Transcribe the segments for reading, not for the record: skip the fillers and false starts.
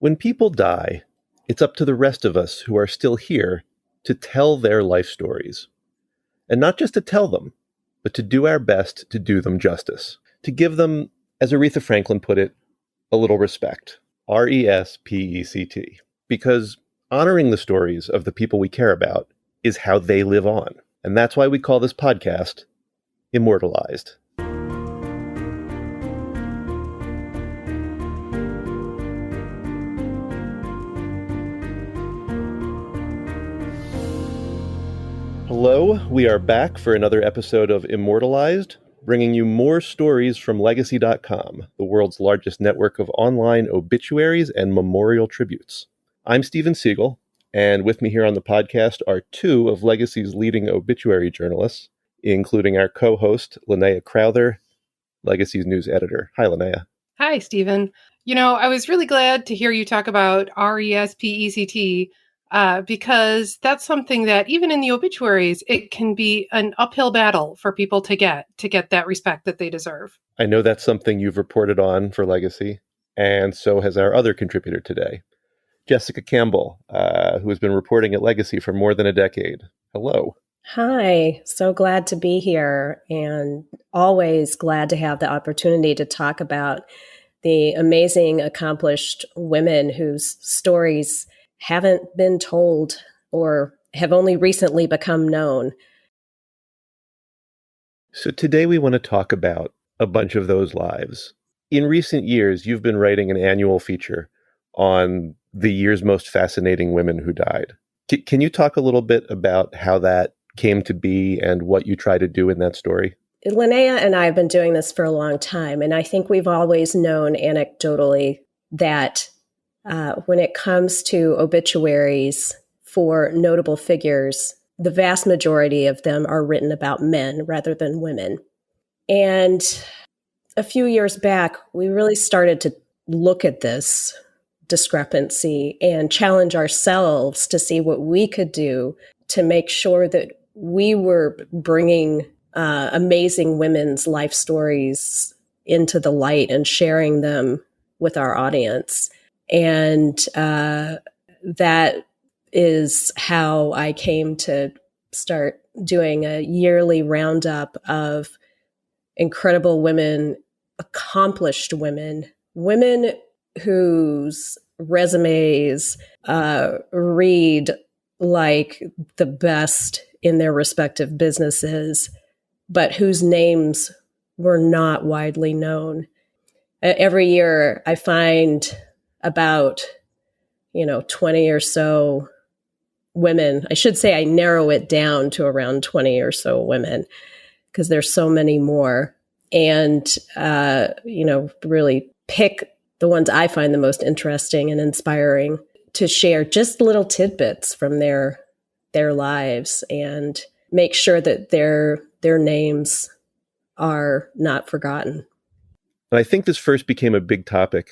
When people die, it's up to the rest of us who are still here to tell their life stories. And not just to tell them, but to do our best to do them justice. To give them, as Aretha Franklin put it, a little respect. RESPECT. Because honoring the stories of the people we care about is how they live on. And that's why we call this podcast Immortalized. Hello, we are back for another episode of Immortalized, bringing you more stories from Legacy.com, the world's largest network of online obituaries and memorial tributes. I'm Stephen Siegel, and with me here on the podcast are two of Legacy's leading obituary journalists, including our co-host, Linnea Crowther, Legacy's news editor. Hi, Linnea. Hi, Stephen. I was really glad to hear you talk about RESPECT, because that's something that even in the obituaries, it can be an uphill battle for people to get that respect that they deserve. I know that's something you've reported on for Legacy, and so has our other contributor today, Jessica Campbell, who has been reporting at Legacy for more than a decade. Hello. Hi, so glad to be here, and always glad to have the opportunity to talk about the amazing, accomplished women whose stories haven't been told or have only recently become known. So today we want to talk about a bunch of those lives. In recent years, you've been writing an annual feature on the year's most fascinating women who died. Can you talk a little bit about how that came to be and what you try to do in that story? Linnea and I have been doing this for a long time, and I think we've always known anecdotally that when it comes to obituaries for notable figures, the vast majority of them are written about men rather than women. And a few years back, we really started to look at this discrepancy and challenge ourselves to see what we could do to make sure that we were bringing amazing women's life stories into the light and sharing them with our audience. And that is how I came to start doing a yearly roundup of incredible women, accomplished women, women whose resumes read like the best in their respective businesses, but whose names were not widely known. Every year I find about, 20 or so women. I should say I narrow it down to around 20 or so women because there's so many more. And, really pick the ones I find the most interesting and inspiring to share just little tidbits from their lives and make sure that their names are not forgotten. And I think this first became a big topic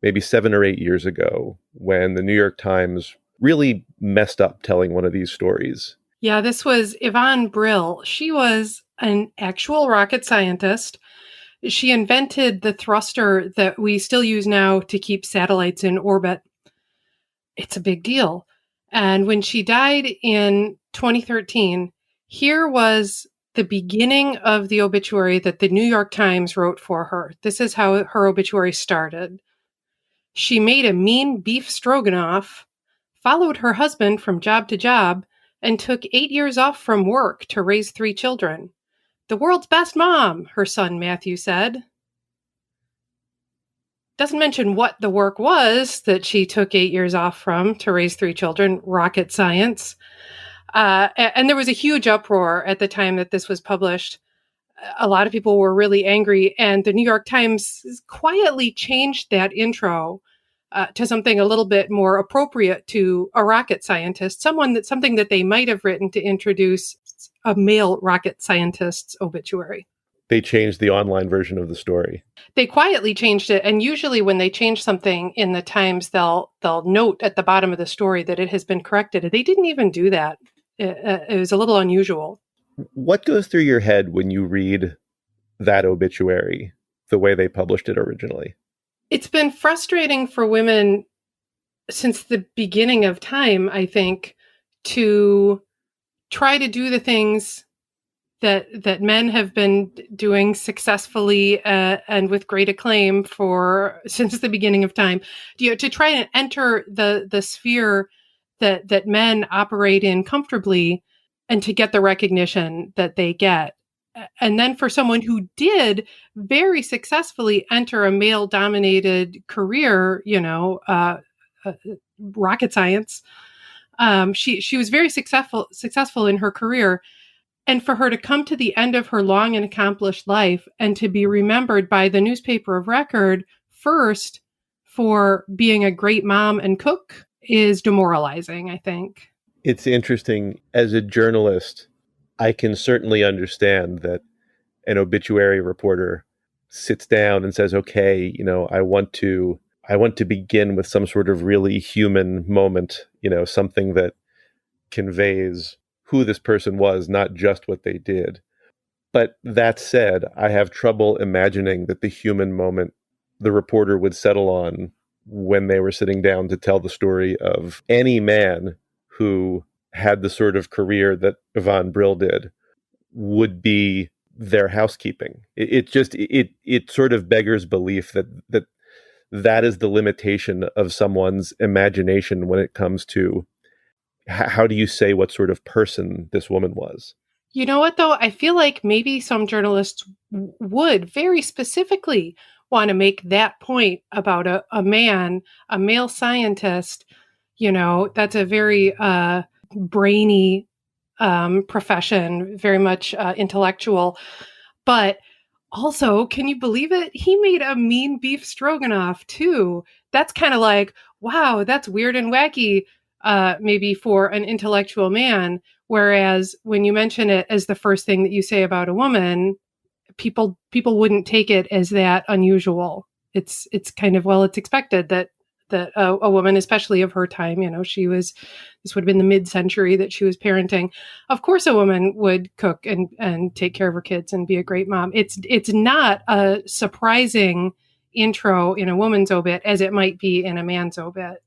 maybe 7 or 8 years ago when the New York Times really messed up telling one of these stories. Yeah, this was Yvonne Brill. She was an actual rocket scientist. She invented the thruster that we still use now to keep satellites in orbit. It's a big deal. And when she died in 2013, here was the beginning of the obituary that the New York Times wrote for her. This is how her obituary started. She made a mean beef stroganoff, followed her husband from job to job, and took 8 years off from work to raise 3 children. The world's best mom, her son Matthew said. Doesn't mention what the work was that she took 8 years off from to raise 3 children, rocket science. And there was a huge uproar at the time that this was published. A lot of people were really angry, and the New York Times quietly changed that intro to something a little bit more appropriate to a rocket scientist, something that they might have written to introduce a male rocket scientist's obituary. They changed the online version of the story. They quietly changed it, and usually when they change something in the Times, they'll note at the bottom of the story that it has been corrected. They didn't even do that. It was a little unusual. What goes through your head when you read that obituary the way they published it originally? It's been frustrating for women since the beginning of time, I think, to try to do the things that men have been doing successfully and with great acclaim for since the beginning of time, to try and enter the sphere that men operate in comfortably, and to get the recognition that they get. And then for someone who did very successfully enter a male-dominated career, rocket science, she was very successful in her career. And for her to come to the end of her long and accomplished life and to be remembered by the newspaper of record first for being a great mom and cook is demoralizing, I think. It's interesting. As a journalist, I can certainly understand that an obituary reporter sits down and says, okay, I want to begin with some sort of really human moment, something that conveys who this person was, not just what they did. But that said, I have trouble imagining that the human moment the reporter would settle on when they were sitting down to tell the story of any man who had the sort of career that Yvonne Brill did would be their housekeeping. It sort of beggars belief that is the limitation of someone's imagination when it comes to how do you say what sort of person this woman was? You know what, though? I feel like maybe some journalists would very specifically want to make that point about a male scientist. That's a very brainy profession, very much intellectual. But also, can you believe it? He made a mean beef stroganoff, too. That's kind of like, wow, that's weird and wacky. Maybe for an intellectual man, whereas when you mention it as the first thing that you say about a woman, people wouldn't take it as that unusual. It's kind of, well, it's expected that a woman, especially of her time, this would have been the mid-century that she was parenting. Of course, a woman would cook and take care of her kids and be a great mom. It's not a surprising intro in a woman's obit as it might be in a man's obit.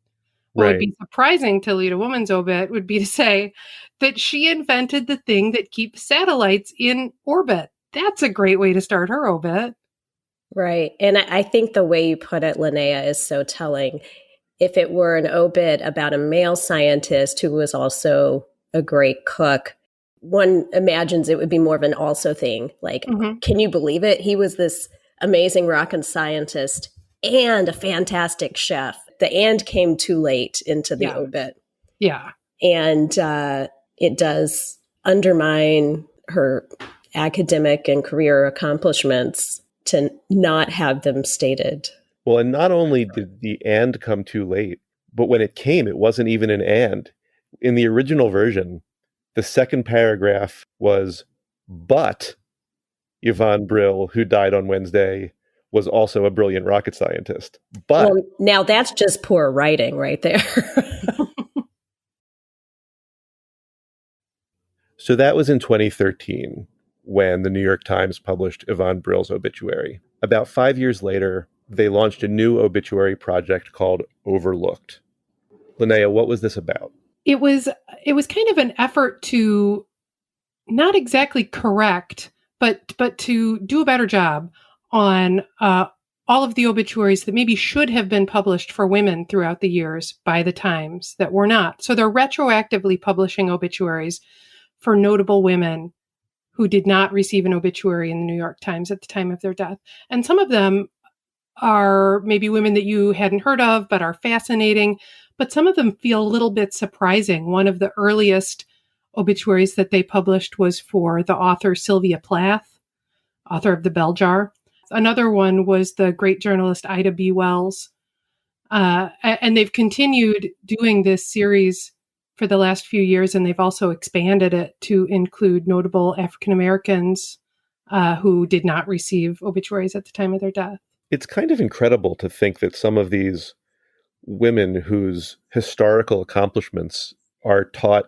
What would be surprising to lead a woman's obit would be to say that she invented the thing that keeps satellites in orbit. That's a great way to start her obit. Right. And I think the way you put it, Linnea, is so telling. If it were an obit about a male scientist who was also a great cook, one imagines it would be more of an also thing. Like, Can you believe it? He was this amazing rocket scientist and a fantastic chef. The and came too late into the obit. Yeah. And it does undermine her academic and career accomplishments to not have them stated. Well, and not only did the and come too late, but when it came, it wasn't even an and. In the original version, the second paragraph was, but Yvonne Brill, who died on Wednesday, was also a brilliant rocket scientist. But now that's just poor writing right there. So that was in 2013 when the New York Times published Yvonne Brill's obituary. About 5 years later, they launched a new obituary project called Overlooked. Linnea, what was this about? It was kind of an effort to not exactly correct, but to do a better job on all of the obituaries that maybe should have been published for women throughout the years by the Times that were not. So they're retroactively publishing obituaries for notable women who did not receive an obituary in the New York Times at the time of their death. And some of them are maybe women that you hadn't heard of, but are fascinating. But some of them feel a little bit surprising. One of the earliest obituaries that they published was for the author Sylvia Plath, author of The Bell Jar. Another one was the great journalist Ida B. Wells. And they've continued doing this series for the last few years, and they've also expanded it to include notable African Americans who did not receive obituaries at the time of their death. It's kind of incredible to think that some of these women whose historical accomplishments are taught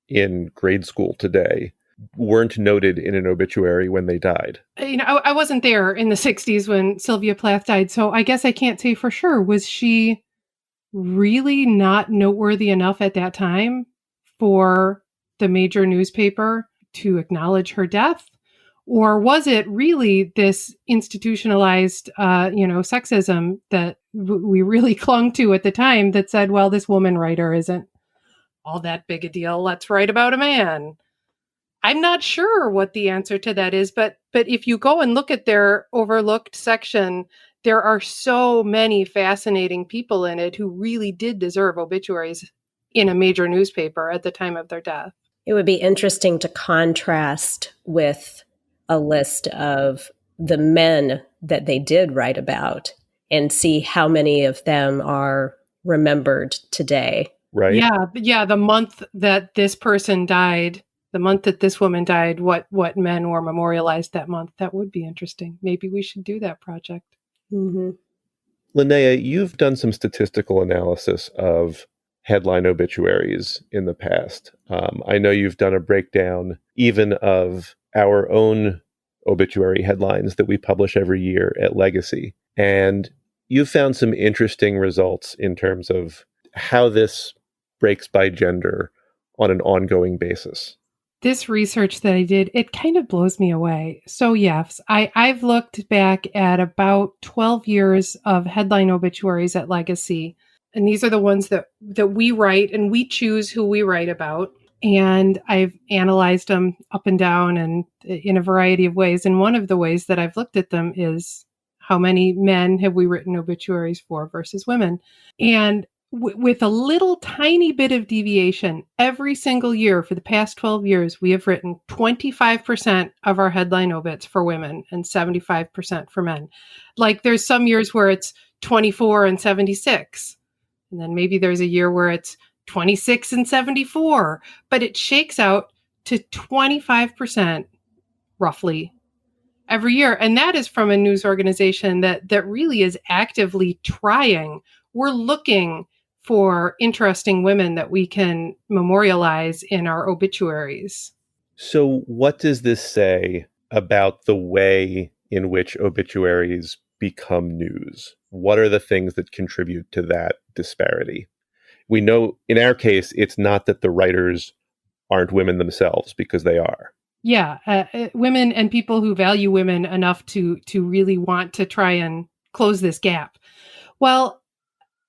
in grade school today weren't noted in an obituary when they died. I wasn't there in the 60s when Sylvia Plath died, so I guess I can't say for sure. Was she really not noteworthy enough at that time for the major newspaper to acknowledge her death? Or was it really this institutionalized, sexism that we really clung to at the time that said, well, this woman writer isn't all that big a deal. Let's write about a man. I'm not sure what the answer to that is, but if you go and look at their overlooked section, there are so many fascinating people in it who really did deserve obituaries in a major newspaper at the time of their death. It would be interesting to contrast with a list of the men that they did write about and see how many of them are remembered today. Right? Yeah. The month that this person died, the month that this woman died, what men were memorialized that month. That would be interesting. Maybe we should do that project. Mm-hmm. Linnea, you've done some statistical analysis of headline obituaries in the past. I know you've done a breakdown even of our own obituary headlines that we publish every year at Legacy. And you've found some interesting results in terms of how this breaks by gender on an ongoing basis. This research that I did, it kind of blows me away. So yes, I've looked back at about 12 years of headline obituaries at Legacy. And these are the ones that we write, and we choose who we write about. And I've analyzed them up and down and in a variety of ways. And one of the ways that I've looked at them is how many men have we written obituaries for versus women. And with a little tiny bit of deviation, every single year for the past 12 years, we have written 25% of our headline obits for women and 75% for men. Like there's some years where it's 24 and 76. And then maybe there's a year where it's 26 and 74, but it shakes out to 25% roughly every year. And that is from a news organization that really is actively trying. We're looking for interesting women that we can memorialize in our obituaries. So what does this say about the way in which obituaries become news? What are the things that contribute to that disparity? We know in our case, it's not that the writers aren't women themselves, because they are. Yeah, women and people who value women enough to really want to try and close this gap. Well,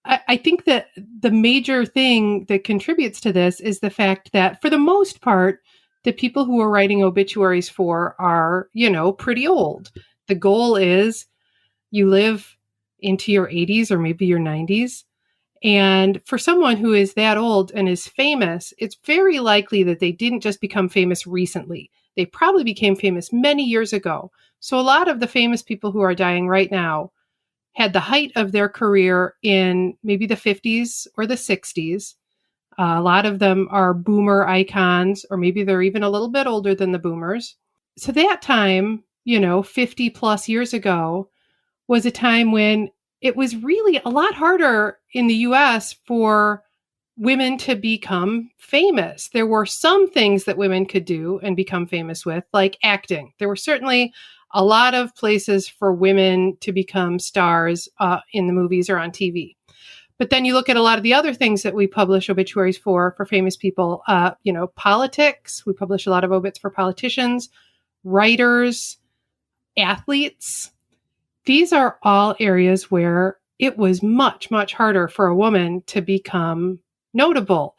I think that the major thing that contributes to this is the fact that for the most part, the people who are writing obituaries for are, pretty old. The goal is you live into your 80s or maybe your 90s. And for someone who is that old and is famous, it's very likely that they didn't just become famous recently. They probably became famous many years ago. So a lot of the famous people who are dying right now had the height of their career in maybe the 50s or the 60s. A lot of them are boomer icons, or maybe they're even a little bit older than the boomers. So that time, 50 plus years ago, was a time when it was really a lot harder in the US for women to become famous. There were some things that women could do and become famous with, like acting. There were certainly a lot of places for women to become stars in the movies or on TV. But then you look at a lot of the other things that we publish obituaries for famous people, politics. We publish a lot of obits for politicians, writers, athletes. These are all areas where it was much, much harder for a woman to become notable.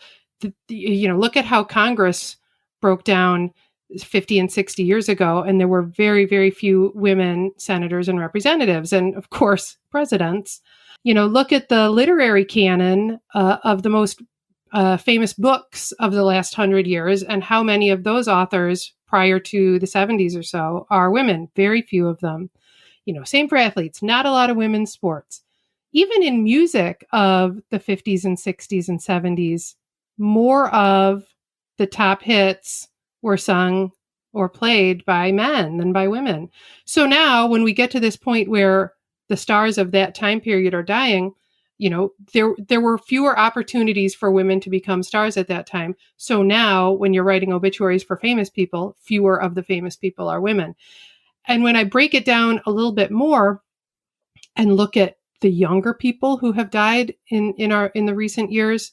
Look at how Congress broke down 50 and 60 years ago, and there were very, very few women senators and representatives, and of course, presidents. Look at the literary canon of the most famous books of the last 100 years, and how many of those authors prior to the 70s or so are women. Very few of them. Same for athletes, not a lot of women's sports. Even in music of the 50s and 60s and 70s, more of the top hits were sung or played by men than by women. So now when we get to this point where the stars of that time period are dying, there were fewer opportunities for women to become stars at that time. So now when you're writing obituaries for famous people, fewer of the famous people are women. And when I break it down a little bit more and look at the younger people who have died in the recent years,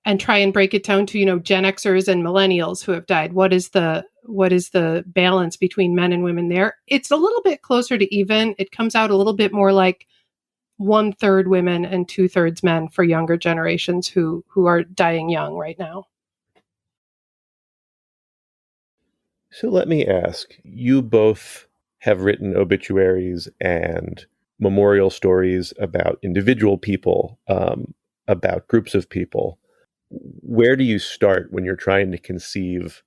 and try and break it down to, Gen Xers and millennials who have died. What is the balance between men and women there? It's a little bit closer to even. It comes out a little bit more like 1/3 women and 2/3 men for younger generations who are dying young right now. So let me ask, you both have written obituaries and memorial stories about individual people, about groups of people. Where do you start when you're trying to conceive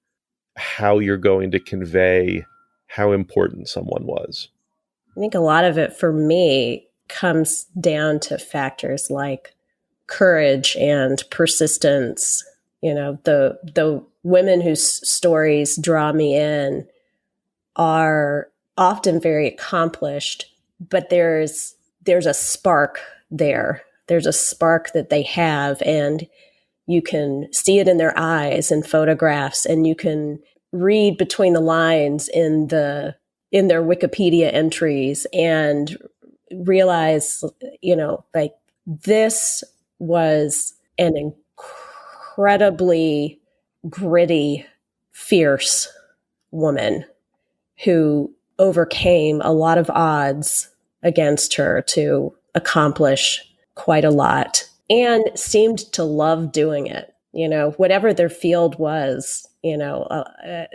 how you're going to convey how important someone was? I think a lot of it for me comes down to factors like courage and persistence. The women whose stories draw me in are often very accomplished, but there's a spark there. There's a spark that they have, and you can see it in their eyes in photographs, and you can read between the lines in their Wikipedia entries and realize, like, this was an incredibly gritty, fierce woman who overcame a lot of odds against her to accomplish quite a lot and seemed to love doing it. Whatever their field was, the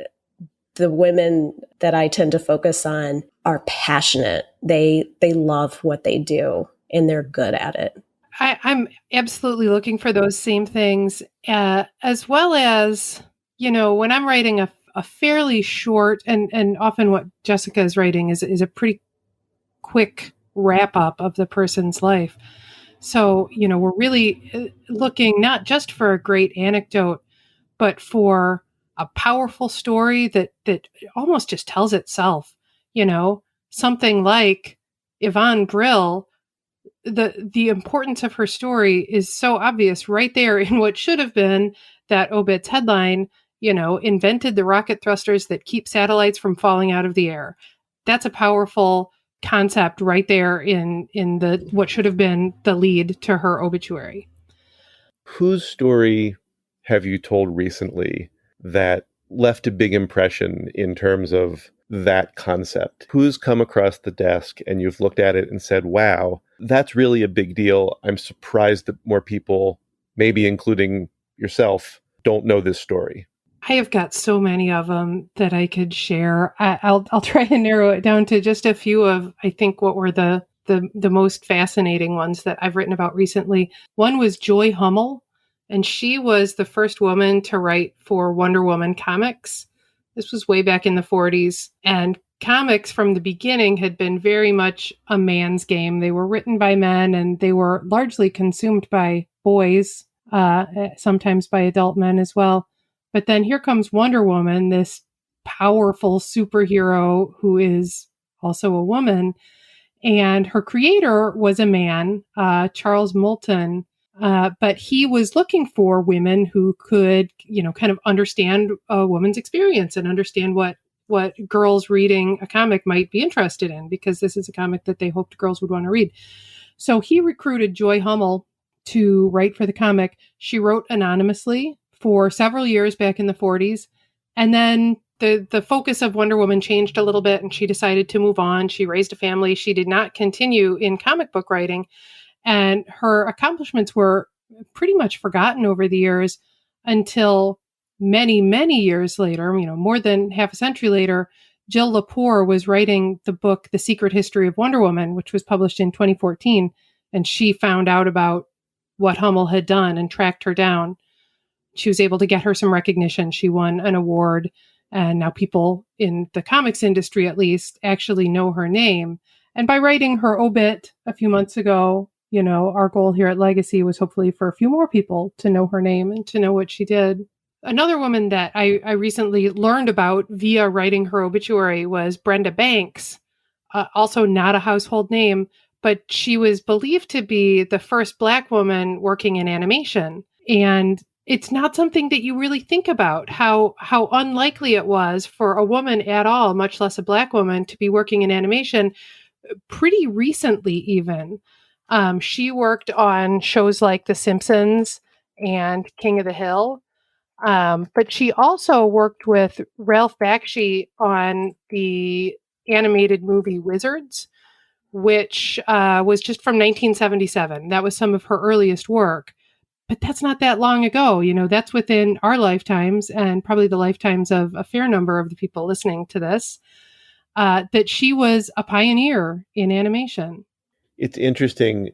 women that I tend to focus on are passionate. They love what they do and they're good at it. I'm absolutely looking for those same things, as well as, when I'm writing a fairly short, and often what Jessica is writing is a pretty quick wrap up of the person's life. So, we're really looking not just for a great anecdote, but for a powerful story that almost just tells itself. Something like Yvonne Brill, the importance of her story is so obvious right there in what should have been that Obit's headline, invented the rocket thrusters that keep satellites from falling out of the air. That's a powerful concept right there in the what should have been the lead to her obituary. Whose story have you told recently that left a big impression in terms of that concept? Who's come across the desk and you've looked at it and said, wow, that's really a big deal. I'm surprised that more people, maybe including yourself, don't know this story. I have got so many of them that I could share. I'll try and narrow it down to just a few of, I think, what were the most fascinating ones that I've written about recently. One was Joy Hummel, and she was the first woman to write for Wonder Woman comics. This was way back in the 40s, and comics from the beginning had been very much a man's game. They were written by men, and they were largely consumed by boys, sometimes by adult men as well. But then here comes Wonder Woman, this powerful superhero who is also a woman. And her creator was a man, Charles Moulton. But he was looking for women who could, kind of understand a woman's experience and understand what girls reading a comic might be interested in, because this is a comic that they hoped girls would want to read. So he recruited Joy Hummel to write for the comic. She wrote anonymously for several years back in the 40s. And then the focus of Wonder Woman changed a little bit and she decided to move on. She raised a family. She did not continue in comic book writing. And her accomplishments were pretty much forgotten over the years until many, many years later, more than half a century later, Jill Lepore was writing the book, The Secret History of Wonder Woman, which was published in 2014. And she found out about what Hummel had done and tracked her down. She was able to get her some recognition. She won an award, and now people in the comics industry, at least, actually know her name. And by writing her obit a few months ago, our goal here at Legacy was hopefully for a few more people to know her name and to know what she did. Another woman that I recently learned about via writing her obituary was Brenda Banks, also not a household name, but she was believed to be the first Black woman working in animation. And it's not something that you really think about, how unlikely it was for a woman at all, much less a Black woman, to be working in animation pretty recently even. She worked on shows like The Simpsons and King of the Hill. But she also worked with Ralph Bakshi on the animated movie Wizards, which was just from 1977. That was some of her earliest work. But that's not that long ago. That's within our lifetimes and probably the lifetimes of a fair number of the people listening to this, that she was a pioneer in animation. It's interesting.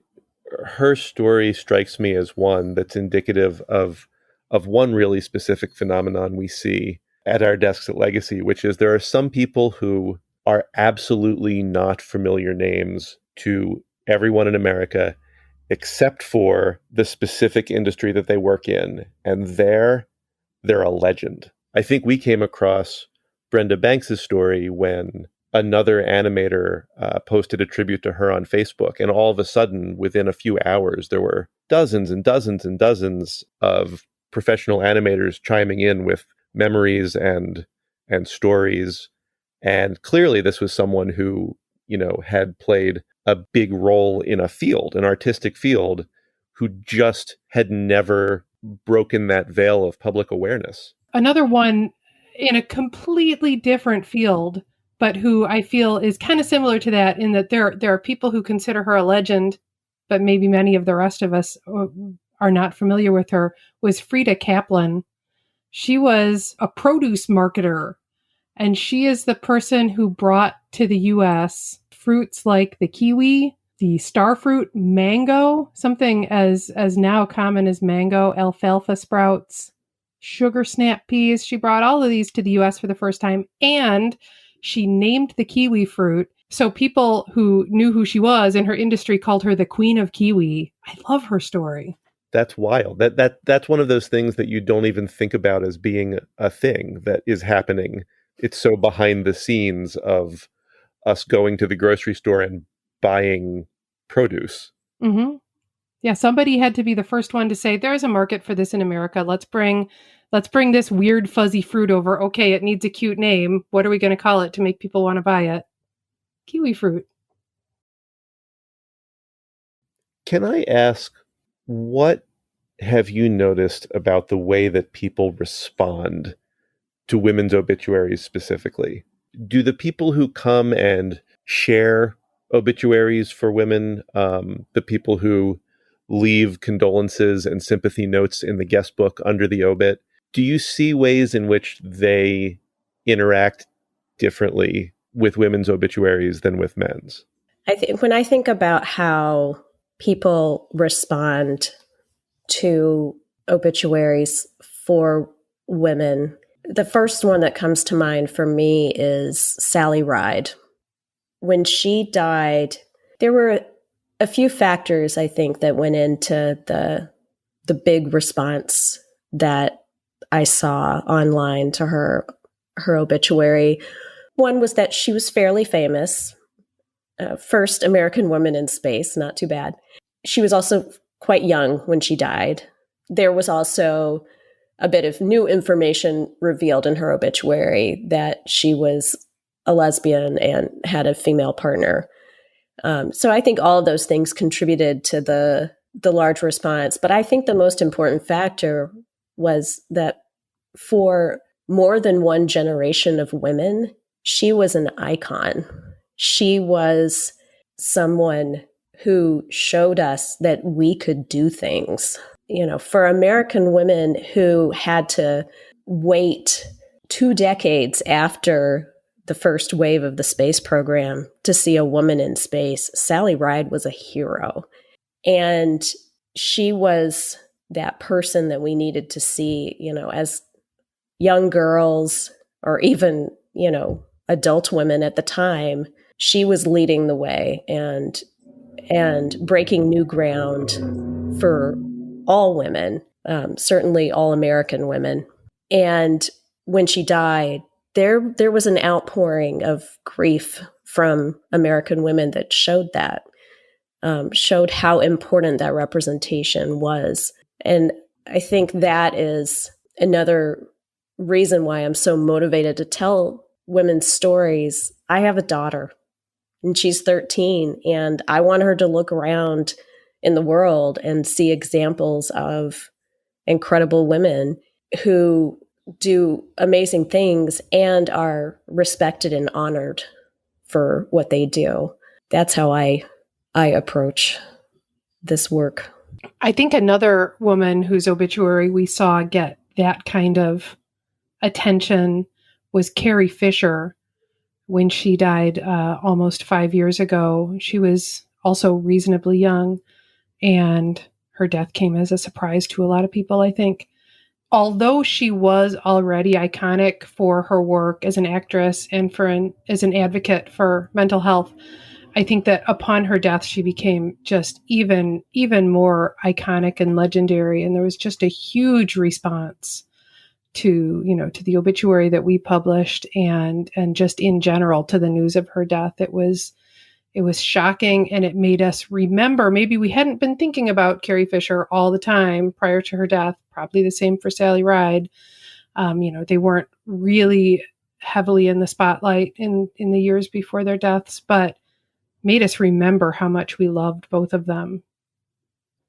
Her story strikes me as one that's indicative of one really specific phenomenon we see at our desks at Legacy, which is there are some people who are absolutely not familiar names to everyone in America, except for the specific industry that they work in. And they're a legend. I think we came across Brenda Banks' story when another animator posted a tribute to her on Facebook. And all of a sudden, within a few hours, there were dozens and dozens and dozens of professional animators chiming in with memories and stories. And clearly this was someone who, had played a big role in a field, an artistic field, who just had never broken that veil of public awareness. Another one in a completely different field, but who I feel is kind of similar to that in that there are people who consider her a legend, but maybe many of the rest of us are not familiar with her, was Frida Kaplan. She was a produce marketer, and she is the person who brought to the U.S. fruits like the kiwi, the starfruit, mango, something as now common as mango, alfalfa sprouts, sugar snap peas. She brought all of these to the U.S. for the first time, and she named the kiwi fruit. So people who knew who she was in her industry called her the Queen of Kiwi. I love her story. That's wild. That's one of those things that you don't even think about as being a thing that is happening. It's so behind the scenes of us going to the grocery store and buying produce. Mm-hmm. Yeah, somebody had to be the first one to say, there's a market for this in America. Let's bring this weird fuzzy fruit over. Okay, it needs a cute name. What are we going to call it to make people want to buy it? Kiwi fruit. Can I ask, what have you noticed about the way that people respond to women's obituaries specifically? Do the people who come and share obituaries for women, the people who leave condolences and sympathy notes in the guest book under the obit, do you see ways in which they interact differently with women's obituaries than with men's? I think when I think about how people respond to obituaries for women, the first one that comes to mind for me is Sally Ride. When she died, there were a few factors, I think, that went into the big response that I saw online to her obituary. One was that she was fairly famous. First American woman in space, not too bad. She was also quite young when she died. There was also a bit of new information revealed in her obituary that she was a lesbian and had a female partner. So I think all of those things contributed to the large response. But I think the most important factor was that for more than one generation of women, she was an icon. She was someone who showed us that we could do things. For American women who had to wait 2 decades after the first wave of the space program to see a woman in space, Sally Ride was a hero. And she was that person that we needed to see, as young girls or even, adult women at the time. She was leading the way and breaking new ground for all women, certainly all American women. And when she died, there was an outpouring of grief from American women that showed how important that representation was. And I think that is another reason why I'm so motivated to tell women's stories. I have a daughter. and she's 13. And I want her to look around in the world and see examples of incredible women who do amazing things and are respected and honored for what they do. That's how I approach this work. I think another woman whose obituary we saw get that kind of attention was Carrie Fisher when she died almost 5 years ago. She was also reasonably young, and her death came as a surprise to a lot of people, I think. Although she was already iconic for her work as an actress and as an advocate for mental health, I think that upon her death, she became just even more iconic and legendary. And there was just a huge response to the obituary that we published and just in general to the news of her death. It was shocking, and it made us remember, maybe we hadn't been thinking about Carrie Fisher all the time prior to her death, probably the same for Sally Ride. They weren't really heavily in the spotlight in the years before their deaths, but made us remember how much we loved both of them.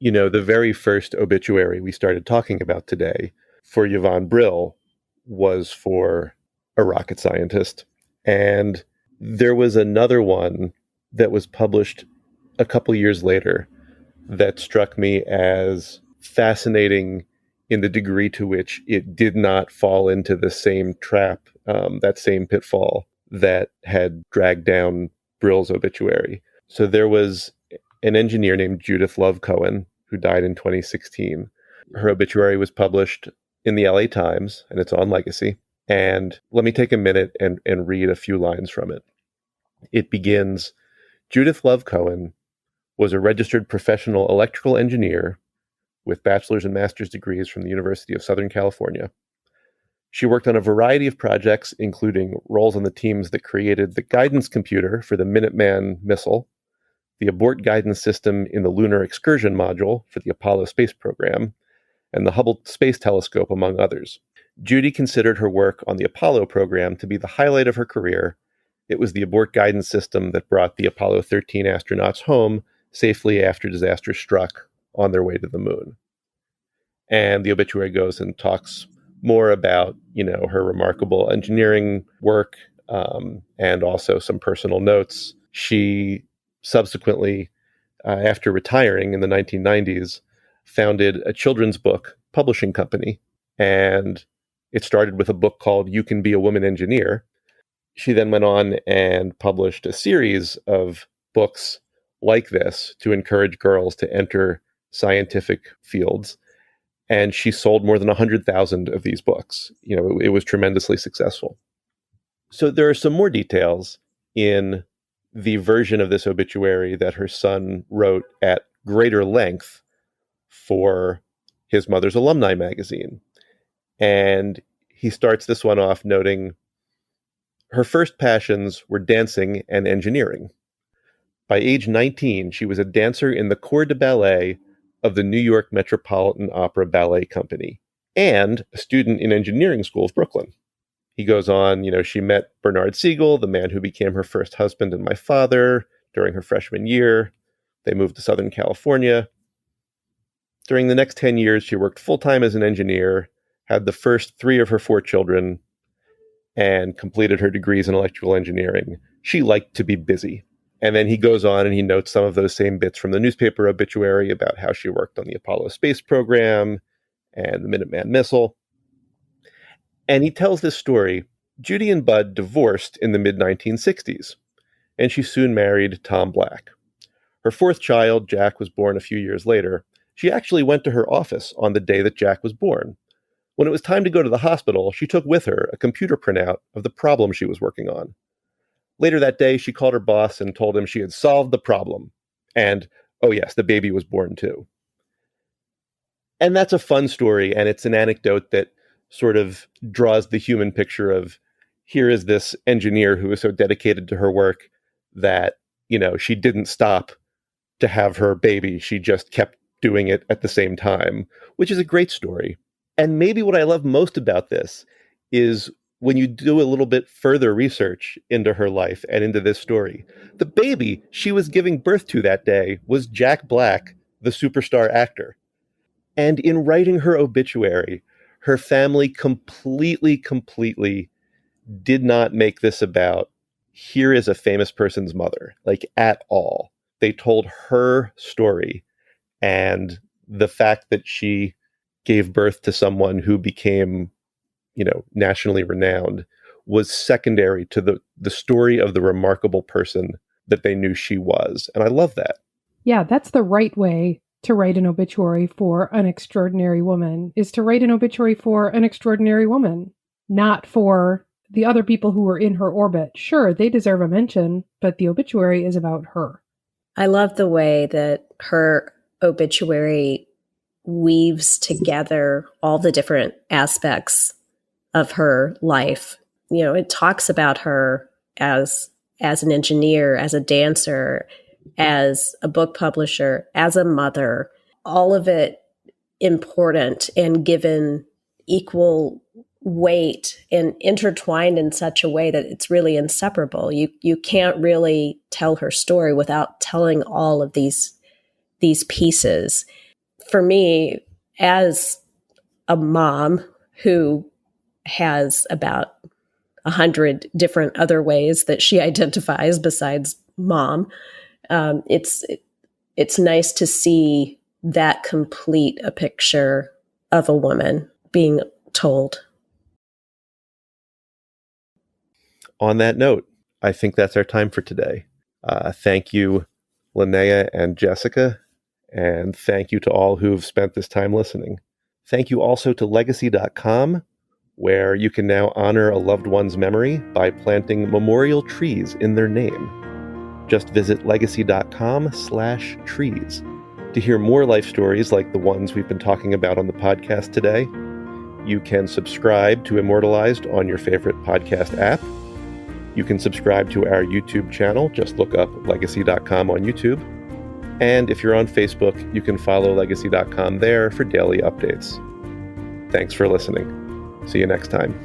The very first obituary we started talking about today for Yvonne Brill was for a rocket scientist. And there was another one that was published a couple years later that struck me as fascinating in the degree to which it did not fall into the same trap, that same pitfall that had dragged down Brill's obituary. So there was an engineer named Judith Love Cohen who died in 2016. Her obituary was published in the LA Times, and it's on Legacy. And let me take a minute and read a few lines from it. It begins, Judith Love Cohen was a registered professional electrical engineer with bachelor's and master's degrees from the University of Southern California. She worked on a variety of projects, including roles on the teams that created the guidance computer for the Minuteman missile, the abort guidance system in the Lunar Excursion Module for the Apollo space program, and the Hubble Space Telescope, among others. Judy considered her work on the Apollo program to be the highlight of her career. It was the abort guidance system that brought the Apollo 13 astronauts home safely after disaster struck on their way to the moon. And the obituary goes and talks more about, her remarkable engineering work, and also some personal notes. She subsequently, after retiring in the 1990s, founded a children's book publishing company. And it started with a book called You Can Be a Woman Engineer. She then went on and published a series of books like this to encourage girls to enter scientific fields. And she sold more than 100,000 of these books. It was tremendously successful. So there are some more details in the version of this obituary that her son wrote at greater length for his mother's alumni magazine. And he starts this one off noting her first passions were dancing and engineering. By age 19, she was a dancer in the corps de ballet of the New York Metropolitan Opera Ballet Company and a student in engineering school of Brooklyn. He goes on, she met Bernard Siegel, the man who became her first husband and my father, during her freshman year. They moved to Southern California. During the next 10 years, she worked full-time as an engineer, had the first 3 of her 4 children, and completed her degrees in electrical engineering. She liked to be busy. And then he goes on and he notes some of those same bits from the newspaper obituary about how she worked on the Apollo space program and the Minuteman missile. And he tells this story. Judy and Bud divorced in the mid-1960s, and she soon married Tom Black. Her 4th child, Jack, was born a few years later. She actually went to her office on the day that Jack was born. When it was time to go to the hospital, she took with her a computer printout of the problem she was working on. Later that day, she called her boss and told him she had solved the problem. And, oh yes, the baby was born too. And that's a fun story, and it's an anecdote that sort of draws the human picture of, here is this engineer who is so dedicated to her work that, she didn't stop to have her baby. She just kept doing it at the same time, which is a great story. And maybe what I love most about this is when you do a little bit further research into her life and into this story, the baby she was giving birth to that day was Jack Black, the superstar actor. And in writing her obituary, her family completely did not make this about, here is a famous person's mother, like at all. They told her story, and the fact that she gave birth to someone who became, nationally renowned was secondary to the story of the remarkable person that they knew she was. And I love that. Yeah, that's the right way to write an obituary for an extraordinary woman, is to write an obituary for an extraordinary woman, not for the other people who were in her orbit. Sure, they deserve a mention, but the obituary is about her. I love the way that her obituary weaves together all the different aspects of her life. It talks about her as an engineer, as a dancer, as a book publisher, as a mother, all of it important and given equal weight and intertwined in such a way that it's really inseparable. You can't really tell her story without telling all of these pieces. For me, as a mom who has about 100 different other ways that she identifies besides mom, it's nice to see that complete a picture of a woman being told. On that note, I think that's our time for today. Thank you, Linnea and Jessica, and thank you to all who've spent this time listening. Thank you also to Legacy.com, where you can now honor a loved one's memory by planting memorial trees in their name. Just visit Legacy.com/trees. To hear more life stories like the ones we've been talking about on the podcast today, you can subscribe to Immortalized on your favorite podcast app. You can subscribe to our YouTube channel. Just look up Legacy.com on YouTube. And if you're on Facebook, you can follow Legacy.com there for daily updates. Thanks for listening. See you next time.